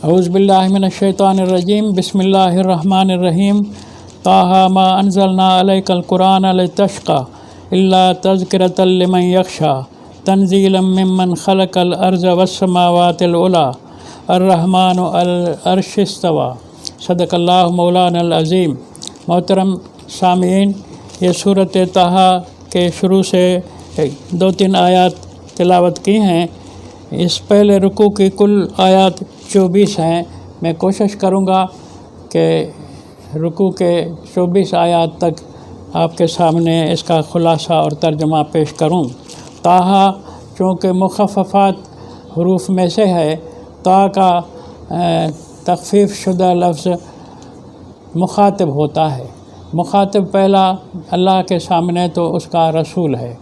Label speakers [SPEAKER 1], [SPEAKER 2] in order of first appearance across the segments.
[SPEAKER 1] اعوذ باللہ من الشیطان الرجیم بسم اللہ الرحمن الرحیم طٰہٰ ما انزلنا علیک القرآن لتشقی الا تذکرۃ لمن یخشی تنزیلا ممن خلق الارض والسماوات العلی الرحمن علی العرش استوی۔ صدق اللہ مولانا العظیم۔ محترم سامعین، یہ صورت طٰہٰ کے شروع سے 2-3 آیات تلاوت کی ہیں۔ اس پہلے رکوع کی کل آیات 24 ہیں۔ میں کوشش کروں گا کہ رکوع کے 24 آیات تک آپ کے سامنے اس کا خلاصہ اور ترجمہ پیش کروں۔ طٰہٰ چونکہ مخففات حروف میں سے ہے، طٰ کا تخفیف شدہ لفظ مخاطب ہوتا ہے۔ مخاطب پہلا اللہ کے سامنے تو اس کا رسول ہے۔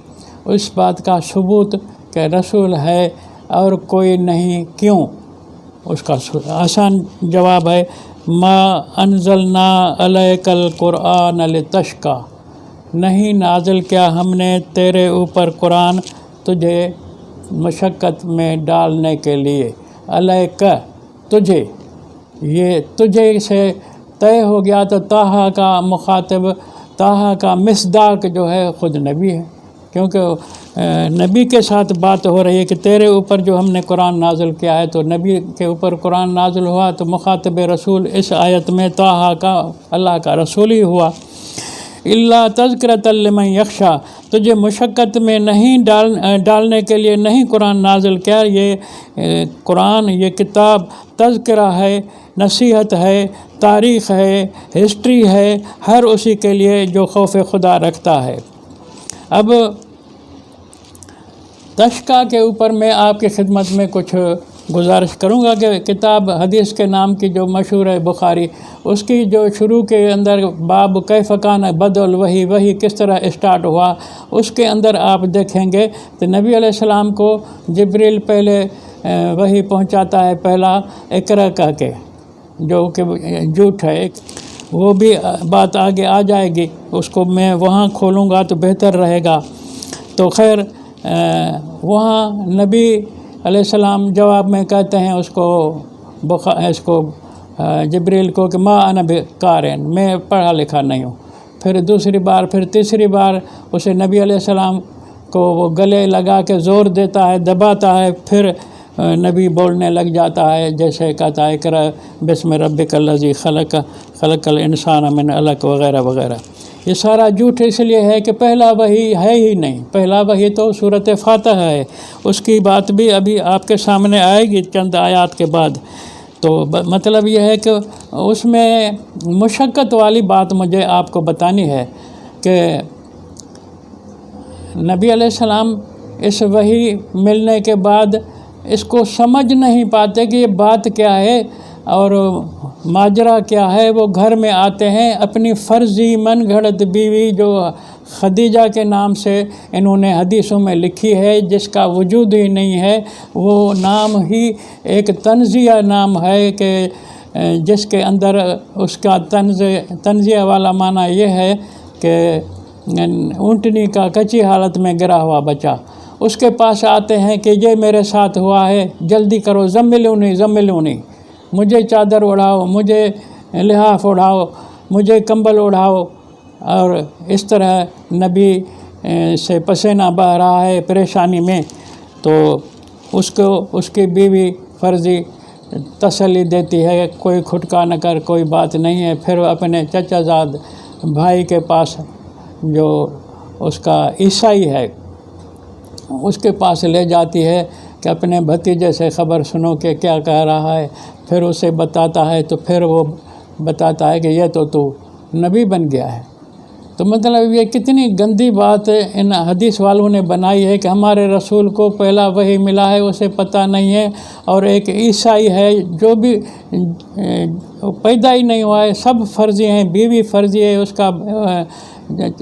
[SPEAKER 1] اس بات کا ثبوت کہ رسول ہے اور کوئی نہیں، کیوں؟ اس کا آسان جواب ہے ما انزلنا علیک القرآن لتشقی، نہیں نازل کیا ہم نے تیرے اوپر قرآن تجھے مشقت میں ڈالنے کے لیے۔ علیک، تجھے، یہ تجھے سے طے ہو گیا تو طٰہٰ کا مخاطب، طٰہٰ کا مصداق جو ہے خود نبی ہے، کیونکہ نبی کے ساتھ بات ہو رہی ہے کہ تیرے اوپر جو ہم نے قرآن نازل کیا ہے، تو نبی کے اوپر قرآن نازل ہوا تو مخاطب رسول اس آیت میں طٰہٰ کا اللہ کا رسول ہی ہوا۔ الا تذکرۃ لمن یخشی، تجھے مشقت میں نہیں ڈالنے کے لیے نہیں قرآن نازل کیا۔ یہ قرآن، یہ کتاب تذکرہ ہے، نصیحت ہے، تاریخ ہے، ہسٹری ہے، ہر اسی کے لیے جو خوف خدا رکھتا ہے۔ اب تشقی کے اوپر میں آپ کی خدمت میں کچھ گزارش کروں گا کہ کتاب حدیث کے نام کی جو مشہور ہے بخاری، اس کی جو شروع کے اندر باب کیف کان بدء الوحی، وحی کس طرح اسٹارٹ ہوا، اس کے اندر آپ دیکھیں گے تو نبی علیہ السلام کو جبریل پہلے وحی پہنچاتا ہے، پہلا اقرا کہہ کے، جو کہ جھوٹ ہے، وہ بھی بات آگے آ جائے گی، اس کو میں وہاں کھولوں گا تو بہتر رہے گا۔ تو خیر، وہاں نبی علیہ السلام جواب میں کہتے ہیں اس کو جبریل کو کہ ما انا بقارئ، میں پڑھا لکھا نہیں ہوں۔ پھر دوسری بار، پھر تیسری بار اسے نبی علیہ السلام کو وہ گلے لگا کے زور دیتا ہے، دباتا ہے، پھر نبی بولنے لگ جاتا ہے، جیسے کہتا ہے اقرأ بسم ربک الذی خلق الانسان من علق وغیرہ وغیرہ۔ یہ سارا جھوٹ اس لیے ہے کہ پہلا وحی ہے ہی نہیں۔ پہلا وحی تو سورۃ فاتحہ ہے، اس کی بات بھی ابھی آپ کے سامنے آئے گی چند آیات کے بعد۔ تو مطلب یہ ہے کہ اس میں مشقت والی بات مجھے آپ کو بتانی ہے کہ نبی علیہ السلام اس وحی ملنے کے بعد اس کو سمجھ نہیں پاتے کہ یہ بات کیا ہے اور ماجرا کیا ہے۔ وہ گھر میں آتے ہیں، اپنی فرضی من گھڑت بیوی جو خدیجہ کے نام سے انہوں نے حدیثوں میں لکھی ہے، جس کا وجود ہی نہیں ہے، وہ نام ہی ایک طنزیہ نام ہے کہ جس کے اندر اس کا طنزیہ والا معنی یہ ہے کہ اونٹنی کا کچی حالت میں گرا ہوا بچہ۔ اس کے پاس آتے ہیں کہ یہ میرے ساتھ ہوا ہے، جلدی کرو، زملونی، مجھے چادر اڑاؤ، مجھے لحاف اڑاؤ، مجھے کمبل اڑاؤ۔ اور اس طرح نبی سے پسینہ بہہ رہا ہے پریشانی میں، تو اس کو اس کی بیوی فرضی تسلی دیتی ہے، کوئی کھٹکا نہ کر، کوئی بات نہیں ہے۔ پھر اپنے چچا زاد بھائی کے پاس، جو اس کا عیسائی ہے، اس کے پاس لے جاتی ہے کہ اپنے بھتیجے سے خبر سنو کہ کیا کہہ رہا ہے۔ پھر اسے بتاتا ہے تو پھر وہ بتاتا ہے کہ یہ تو نبی بن گیا ہے۔ تو مطلب یہ کتنی گندی بات ان حدیث والوں نے بنائی ہے کہ ہمارے رسول کو پہلا وحی ملا ہے، اسے پتہ نہیں ہے، اور ایک عیسائی ہے جو بھی پیدا ہی نہیں ہوا ہے، سب فرضی ہیں، بیوی فرضی ہے، اس کا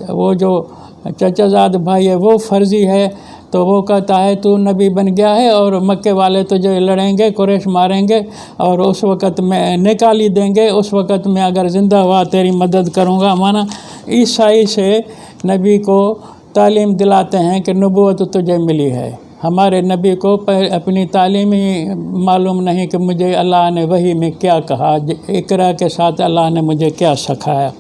[SPEAKER 1] وہ جو چچا زاد بھائی ہے وہ فرضی ہے۔ تو وہ کہتا ہے تو نبی بن گیا ہے اور مکے والے تجھے لڑیں گے، قریش ماریں گے اور اس وقت میں نکالی دیں گے، اس وقت میں اگر زندہ ہوا تیری مدد کروں گا۔ مانا عیسائی سے نبی کو تعلیم دلاتے ہیں کہ نبوت تجھے ملی ہے، ہمارے نبی کو اپنی تعلیم ہی معلوم نہیں کہ مجھے اللہ نے وحی میں کیا کہا، اقرا کے ساتھ اللہ نے مجھے کیا سکھایا۔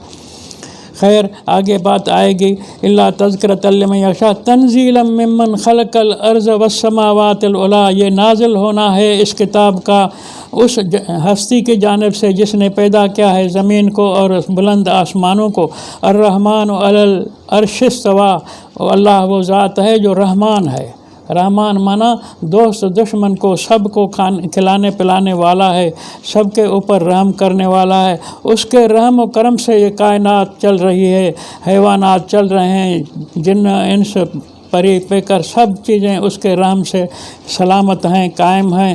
[SPEAKER 1] خیر آگے بات آئے گی، اللہ تذکرۃ لمن یخشیٰ تنزیلا ممن خلق الارض والسماوات العلی، یہ نازل ہونا ہے اس کتاب کا اس ہستی کی جانب سے جس نے پیدا کیا ہے زمین کو اور بلند آسمانوں کو۔ الرحمن علی العرش استویٰ، اللہ وہ ذات ہے جو رحمان ہے۔ رحمان مانا دوست دشمن کو سب کو کھلانے پلانے والا ہے، سب کے اوپر رحم کرنے والا ہے۔ اس کے رحم و کرم سے یہ کائنات چل رہی ہے، حیوانات چل رہے ہیں، جن انس پری پیکر سب چیزیں اس کے رحم سے سلامت ہیں، قائم ہیں۔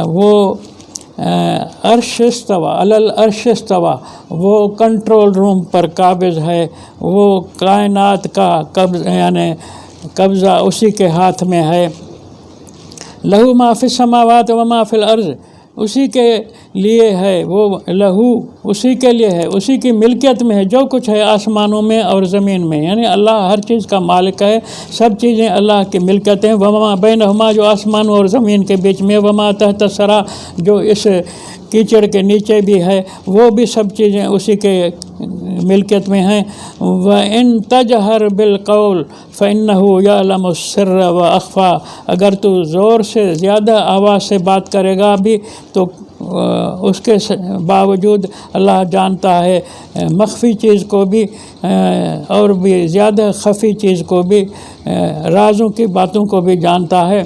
[SPEAKER 1] وہ عرش استویٰ، علی العرش استویٰ، وہ کنٹرول روم پر قابض ہے، وہ کائنات کا قبضہ اسی کے ہاتھ میں ہے۔ لہو ما فی السماوات و ما فی الارض، اسی کے لیے ہے، وہ لہو اسی کے لیے ہے، اسی کی ملکیت میں ہے جو کچھ ہے آسمانوں میں اور زمین میں، یعنی اللہ ہر چیز کا مالک ہے، سب چیزیں اللہ کی ملکیت ہیں۔ وما بینہما، جو آسمانوں اور زمین کے بیچ میں، وما تحت الثری، جو اس کیچڑ کے نیچے بھی ہے، وہ بھی سب چیزیں اسی کے ملکیت میں ہیں۔ وَإِن تَجْهَرْ بِالْقَوْلِ فَإِنَّهُ يَعْلَمُ السِّرَّ وَأَخْفَى، اگر تو زور سے زیادہ آواز سے بات کرے گا بھی تو اس کے باوجود اللہ جانتا ہے مخفی چیز کو بھی اور بھی زیادہ خفی چیز کو بھی، رازوں کی باتوں کو بھی جانتا ہے۔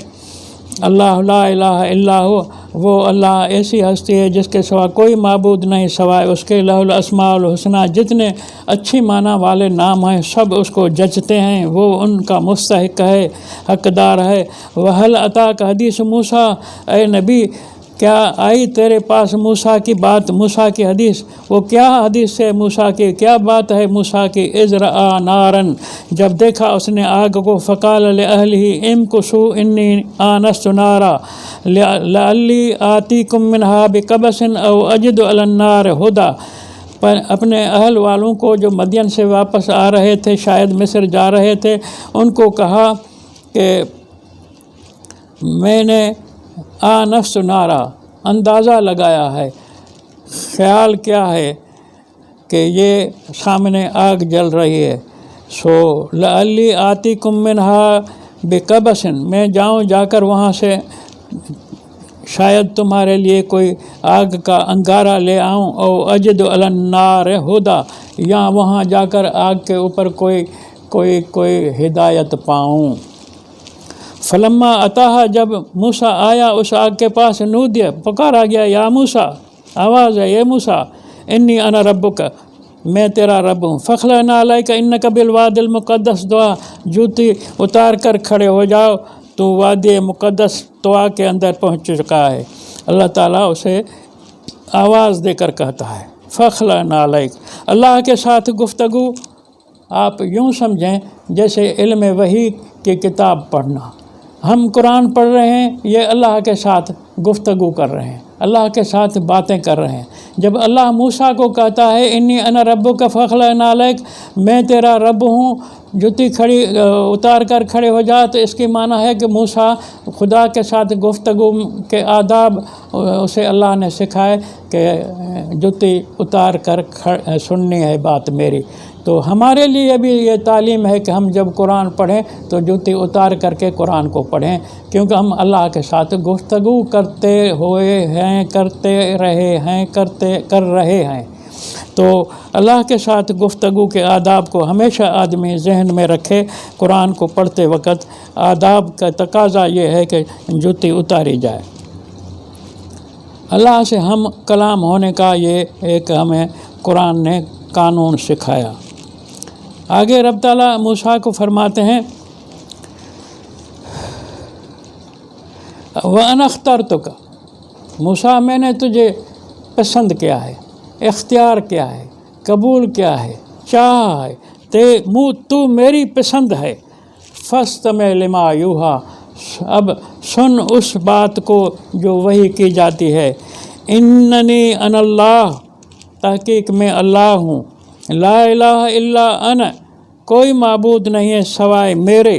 [SPEAKER 1] اللہ لا الہ الا ہو، وہ اللہ ایسی ہستی ہے جس کے سوا کوئی معبود نہیں سوائے اس کے۔ لہ الاسماء الحسنی، جتنے اچھی معنی والے نام ہیں سب اس کو جچتے ہیں، وہ ان کا مستحق ہے، حقدار ہے۔ وَهَلْ أَتَاكَ حدیث موسیٰ، اے نبی کیا آئی تیرے پاس موسیٰ کی بات، موسیٰ کی حدیث؟ وہ کیا حدیث ہے موسیٰ کی، کیا بات ہے موسیٰ کی؟ اذ رأى نارا، جب دیکھا اس نے آگ کو، فقال لأہلہ امکثوا انی آنست نارا لعلی آتیکم منہا بقبس او اجد علی النار ہدی، پر اپنے اہل والوں کو جو مدین سے واپس آ رہے تھے، شاید مصر جا رہے تھے، ان کو کہا کہ میں نے نفس نارا، اندازہ لگایا ہے، خیال کیا ہے کہ یہ سامنے آگ جل رہی ہے، سو لعلی آتیکم منہا بقبس، میں جاؤں جا کر وہاں سے شاید تمہارے لیے کوئی آگ کا انگارہ لے آؤں، او اجد علی النار ہدی، یا وہاں جا کر آگ کے اوپر کوئی ہدایت پاؤں۔ فلما اتاہا، جب موسیٰ آیا اس آگ کے پاس، نودی، پکارا گیا، یا موسیٰ، آواز ہے، یہ موسیٰ، انی انا ربک، میں تیرا رب ہوں۔ فاخلعنا علیک انک بالوادی المقدس طویٰ، جوتی اتار کر کھڑے ہو جاؤ، تو وادی مقدس طویٰ کے اندر پہنچ چکا ہے۔ اللہ تعالیٰ اسے آواز دے کر کہتا ہے فاخلعنا علیک، اللہ کے ساتھ گفتگو آپ یوں سمجھیں جیسے علم وحی کی کتاب پڑھنا۔ ہم قرآن پڑھ رہے ہیں، یہ اللہ کے ساتھ گفتگو کر رہے ہیں، اللہ کے ساتھ باتیں کر رہے ہیں۔ جب اللہ موسیٰ کو کہتا ہے انی انا ربک فاخلعنا علیک، میں تیرا رب ہوں، جوتی اتار کر کھڑے ہو جا، تو اس کی معنی ہے کہ موسیٰ خدا کے ساتھ گفتگو کے آداب اسے اللہ نے سکھائے کہ جوتی اتار کر سننی ہے بات میری۔ تو ہمارے لیے بھی یہ تعلیم ہے کہ ہم جب قرآن پڑھیں تو جوتی اتار کر کے قرآن کو پڑھیں، کیونکہ ہم اللہ کے ساتھ گفتگو کرتے ہوئے ہیں، کر رہے ہیں۔ تو اللہ کے ساتھ گفتگو کے آداب کو ہمیشہ آدمی ذہن میں رکھے۔ قرآن کو پڑھتے وقت آداب کا تقاضا یہ ہے کہ جوتی اتاری جائے۔ اللہ سے ہم کلام ہونے کا یہ ایک ہمیں قرآن نے قانون سکھایا۔ آگے رب تعالیٰ موسیٰ کو فرماتے ہیں وَأَنَا اخْتَرْتُكَ، موسیٰ میں نے تجھے پسند کیا ہے، اختیار کیا ہے، قبول کیا ہے، چاہا ہے، تو میری پسند ہے۔ فَاسْتَمِعْ لِمَا يُوحَىٰ، اب سن اس بات کو جو وحی کی جاتی ہے۔ اِنَّنِي أَنَا اللَّهُ، تحقیق میں اللہ ہوں، لا الہ الا انا، کوئی معبود نہیں ہے سوائے میرے۔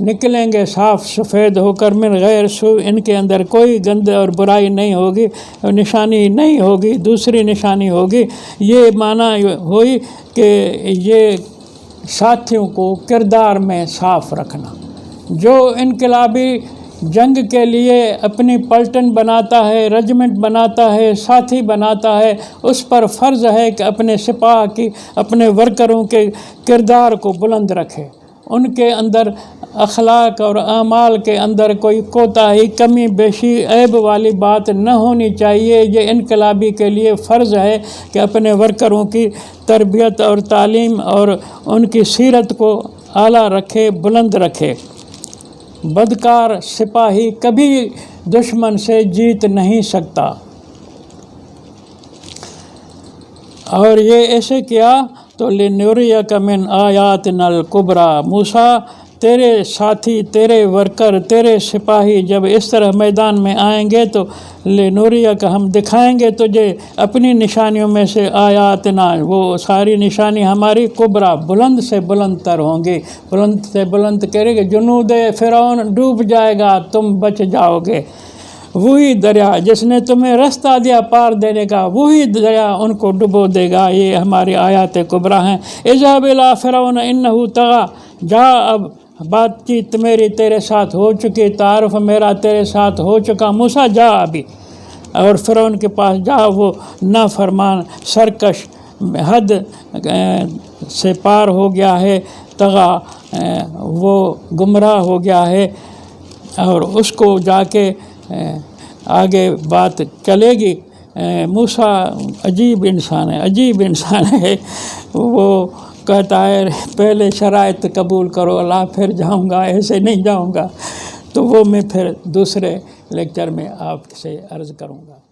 [SPEAKER 1] نکلیں گے صاف سفید ہو کر، من غیر سو، ان کے اندر کوئی گند اور برائی نہیں ہوگی، نشانی نہیں ہوگی۔ دوسری نشانی ہوگی، یہ معنی ہوئی کہ یہ ساتھیوں کو کردار میں صاف رکھنا۔ جو انقلابی جنگ کے لیے اپنی پلٹن بناتا ہے، رجمنٹ بناتا ہے، ساتھی بناتا ہے، اس پر فرض ہے کہ اپنے سپاہ کی، اپنے ورکروں کے کردار کو بلند رکھے، ان کے اندر اخلاق اور اعمال کے اندر کوئی کوتاہی، کمی بیشی، عیب والی بات نہ ہونی چاہیے۔ یہ انقلابی کے لیے فرض ہے کہ اپنے ورکروں کی تربیت اور تعلیم اور ان کی سیرت کو اعلیٰ رکھے، بلند رکھے۔ بدکار سپاہی کبھی دشمن سے جیت نہیں سکتا۔ اور یہ ایسے کیا تو لِنُرِيَكَ مِنْ آيَاتِنَا الْكُبْرَى، موسیٰ تیرے ساتھی، تیرے ورکر، تیرے سپاہی جب اس طرح میدان میں آئیں گے تو لِنُرِيَكَ، ہم دکھائیں گے تجھے اپنی نشانیوں میں سے آیاتنا، وہ ساری نشانی ہماری کبریٰ، بلند سے بلند تر ہوں گی۔ بلند سے بلند کرے گے، جنود فرعون ڈوب جائے گا، تم بچ جاؤ گے۔ وہی دریا جس نے تمہیں رستہ دیا پار دینے کا، وہی دریا ان کو ڈبو دے گا۔ یہ ہماری آیات کبریٰ ہیں۔ اذهب الى فرعون انه طغى، جا، اب بات چیت میری تیرے ساتھ ہو چکی، تعارف میرا تیرے ساتھ ہو چکا، موسیٰ جا ابھی، اور فرعون کے پاس جا، وہ نافرمان، سرکش، حد سے پار ہو گیا ہے، طغا، وہ گمراہ ہو گیا ہے، اور اس کو جا کے آگے بات چلے گی۔ موسیٰ عجیب انسان ہے، عجیب انسان ہے۔ وہ کہتا ہے پہلے شرائط قبول کرو اللہ، پھر جاؤں گا، ایسے نہیں جاؤں گا۔ تو وہ میں پھر دوسرے لیکچر میں آپ سے عرض کروں گا۔